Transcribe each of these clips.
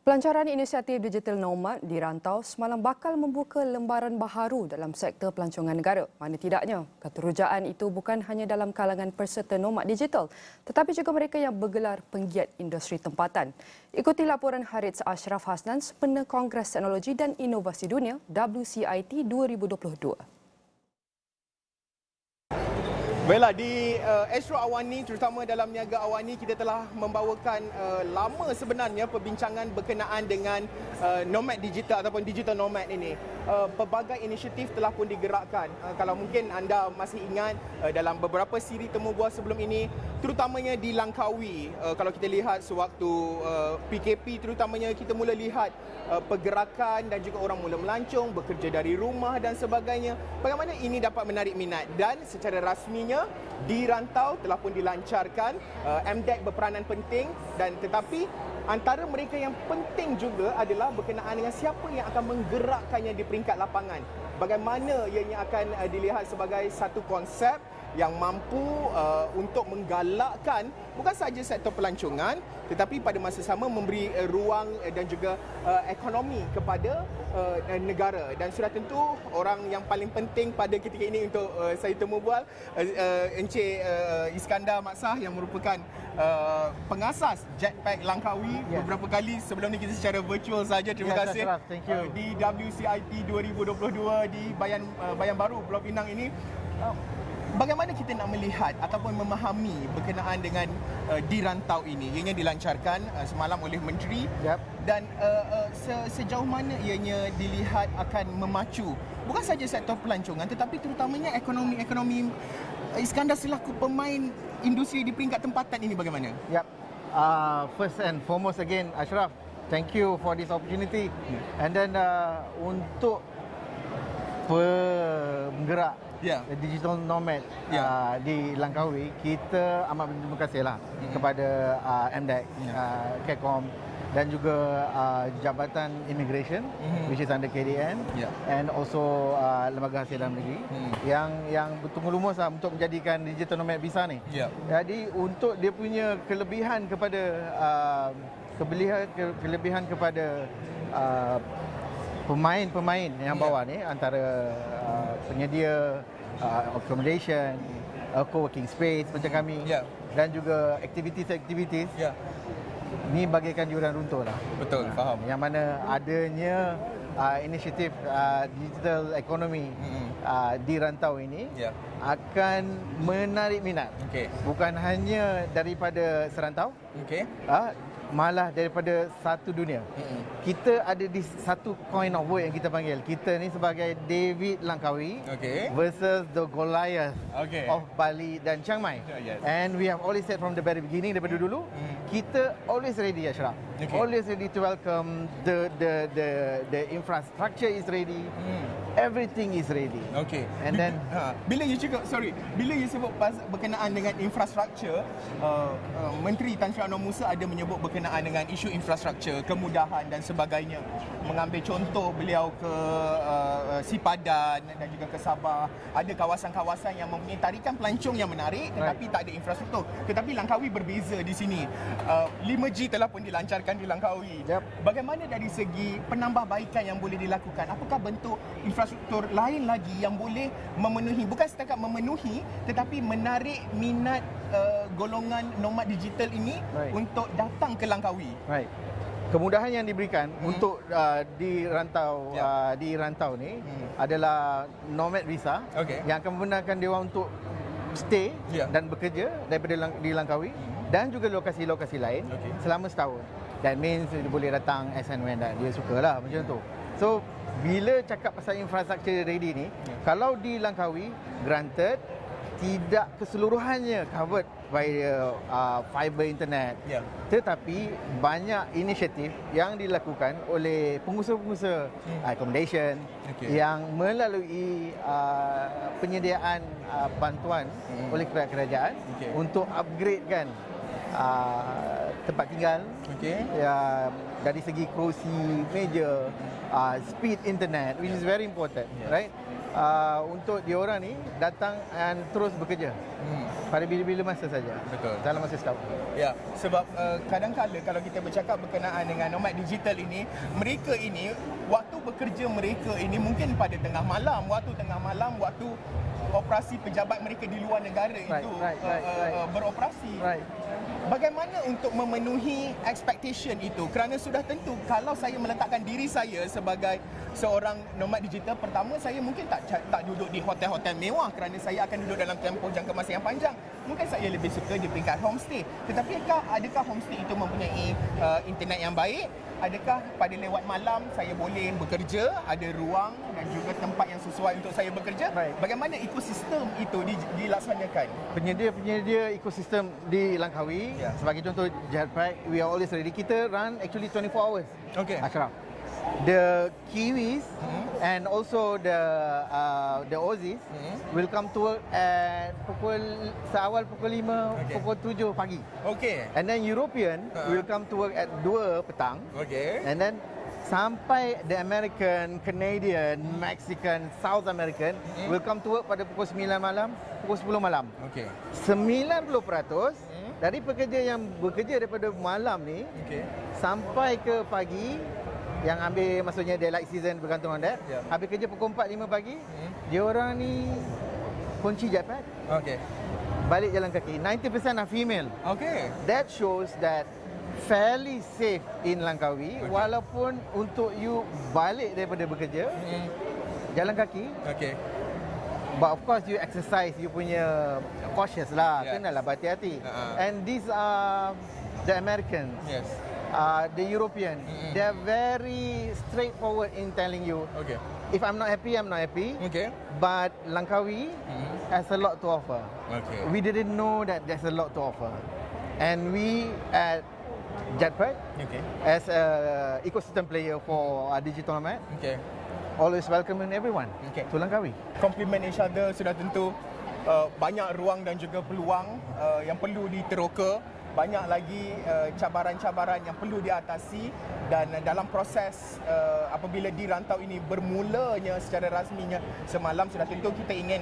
Pelancaran inisiatif Digital Nomad di rantau semalam bakal membuka lembaran baharu dalam sektor pelancongan negara. Mana tidaknya, keterujaan itu bukan hanya dalam kalangan peserta nomad digital, tetapi juga mereka yang bergelar penggiat industri tempatan. Ikuti laporan Harits Ashraf Hasnan, sempena Kongres Teknologi dan Inovasi Dunia WCIT 2022. Baiklah, di Astro Awani, terutama dalam Niaga Awani, kita telah membawakan lama sebenarnya perbincangan berkenaan dengan nomad digital ataupun digital nomad ini. Pelbagai inisiatif telah pun digerakkan. Kalau mungkin anda masih ingat dalam beberapa siri temu bual sebelum ini, terutamanya di Langkawi, kalau kita lihat sewaktu PKP terutamanya, kita mula lihat pergerakan dan juga orang mula melancong, bekerja dari rumah dan sebagainya. Bagaimana ini dapat menarik minat, dan secara rasminya di rantau telah pun dilancarkan. MDEC berperanan penting, dan tetapi antara mereka yang penting juga adalah berkenaan dengan siapa yang akan menggerakkannya di peringkat lapangan. Bagaimana ianya akan dilihat sebagai satu konsep yang mampu untuk menggalakkan bukan sahaja sektor pelancongan, tetapi pada masa sama memberi ruang dan juga ekonomi kepada negara. Dan sudah tentu orang yang paling penting pada ketika ini untuk saya temu bual, Encik Iskandar Maksah yang merupakan pengasas Jetpack Langkawi. Beberapa kali sebelum ni kita secara virtual saja. Terima kasih. Thank you. Di WCIT 2022 di Bayan Baru, Pulau Pinang ini. Bagaimana kita nak melihat ataupun memahami berkenaan dengan di rantau ini? Ianya dilancarkan semalam oleh Menteri. Dan sejauh mana ianya dilihat akan memacu bukan saja sektor pelancongan, tetapi terutamanya ekonomi Iskandar selaku pemain industri di peringkat tempatan ini bagaimana? First and foremost again, Ashraf, thank you for this opportunity. And then untuk penggerak digital nomad di Langkawi, kita amat berterima kasihlah kepada MDEC, Kekom dan juga Jabatan Immigration which is under KDN, and also Lembaga Hasil Dalam Negeri yang bertunggu lumus untuk menjadikan digital nomad visa ni. Jadi untuk dia punya kelebihan kepada pemain yang bawah ni, antara penyedia accommodation, co-working space macam kami, dan juga activities ni bagaikan jurang runtuh lah. Betul, faham. Yang mana adanya inisiatif digital economy di rantau ini akan menarik minat. Bukan hanya daripada serantau, malah daripada satu dunia. Kita ada di satu coin of war yang kita panggil. Kita ni sebagai David Langkawi versus the Goliath of Bali dan Chiang Mai. And we have always said from the very beginning, daripada dulu, kita always ready, Ashraf. Always ready to welcome. The infrastructure is ready. Everything is ready. And then bila you sebut berkenaan dengan infrastruktur, Menteri Tan Sri Anwar Musa ada menyebut berkenaan dengan isu infrastruktur, kemudahan dan sebagainya. Mengambil contoh beliau ke Sipadan dan juga ke Sabah, ada kawasan-kawasan yang mempunyai tarikan pelancong yang menarik tetapi tak ada infrastruktur. Tetapi Langkawi berbeza di sini. 5G telah pun dilancarkan di Langkawi. Bagaimana dari segi penambahbaikan yang boleh dilakukan? Apakah bentuk infrastruktur lain lagi yang boleh memenuhi, bukan setakat memenuhi, tetapi menarik minat golongan nomad digital ini untuk datang ke Langkawi? Kemudahan yang diberikan untuk di rantau ni adalah nomad visa yang akan membenarkan dia orang untuk stay dan bekerja daripada di Langkawi dan juga lokasi-lokasi lain selama setahun. That means dia boleh datang as and when dia sukalah, macam tu. So bila cakap pasal infrastruktur ready ni, kalau di Langkawi, granted tidak keseluruhannya covered by fiber internet, tetapi banyak inisiatif yang dilakukan oleh pengusaha-pengusaha accommodation yang melalui penyediaan bantuan oleh kerajaan untuk upgradekan tempat tinggal, dari segi kerusi, meja, speed internet, which is very important, right? untuk diorang ni datang dan terus bekerja pada bila-bila masa saja. Betul. Dalam masa setahun. Ya, sebab kadang-kadang kalau kita bercakap berkenaan dengan nomad digital ini, mereka ini waktu bekerja mereka ini mungkin pada tengah malam, waktu operasi pejabat mereka di luar negara itu beroperasi. Bagaimana untuk memenuhi expectation itu? Kerana sudah tentu kalau saya meletakkan diri saya sebagai seorang nomad digital, pertama saya mungkin tak duduk di hotel-hotel mewah kerana saya akan duduk dalam tempoh jangka masa yang panjang. Mungkin saya lebih suka di peringkat homestay. Tetapi adakah homestay itu mempunyai internet yang baik? Adakah pada lewat malam saya boleh bekerja, ada ruang dan juga tempat yang sesuai untuk saya bekerja? Bagaimana ekosistem itu dilaksanakan? Penyedia ekosistem di Langkawi, sebagai contoh Jetpack, we are always ready. Kita run actually 24 hours. Okay. Ashraf. The Kiwis and also the Aussies will come to work at seawal pukul 5, pukul 7 pagi. Okay. And then European will come to work at 2 petang. Okay. And then sampai the American, Canadian, Mexican, South American will come to work pada pukul 9 malam, pukul 10 malam. Okay. 90% dari pekerja yang bekerja daripada malam ni sampai ke pagi, yang ambil maksudnya daylight season bergantung on that. Habis kerja pukul 4-5 pagi, dia orang ni kunci Jetpack. Balik jalan kaki. 90% are female. That shows that fairly safe in Langkawi, walaupun untuk you balik daripada bekerja jalan kaki. But of course you exercise, you punya cautious lah, kenalah berhati-hati. And these are the Americans. The European, they're very straightforward in telling you, if I'm not happy, I'm not happy. But Langkawi has a lot to offer. We didn't know that there's a lot to offer. And we at Jetpack, as a ecosystem player for digital nomad, always welcoming everyone to Langkawi. Complement each other sudah tentu banyak ruang dan juga peluang yang perlu diteroka. Banyak lagi cabaran-cabaran yang perlu diatasi, dan dalam proses apabila di rantau ini bermulanya secara rasminya semalam, sudah tentu kita ingin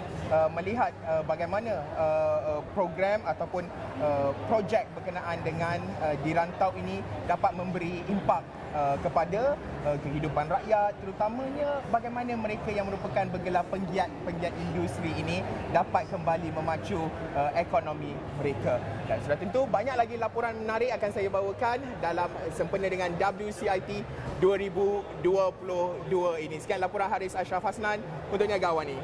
melihat bagaimana program ataupun projek berkenaan dengan di rantau ini dapat memberi impak kepada kehidupan rakyat, terutamanya bagaimana mereka yang merupakan bergelar penggiat industri ini dapat kembali memacu ekonomi mereka. Dan sudah tentu banyak lagi laporan menarik akan saya bawakan dalam sempena dengan WCIT 2022 ini. Sekian laporan Haris Ashraf Hasnan untuk Niaga Awani.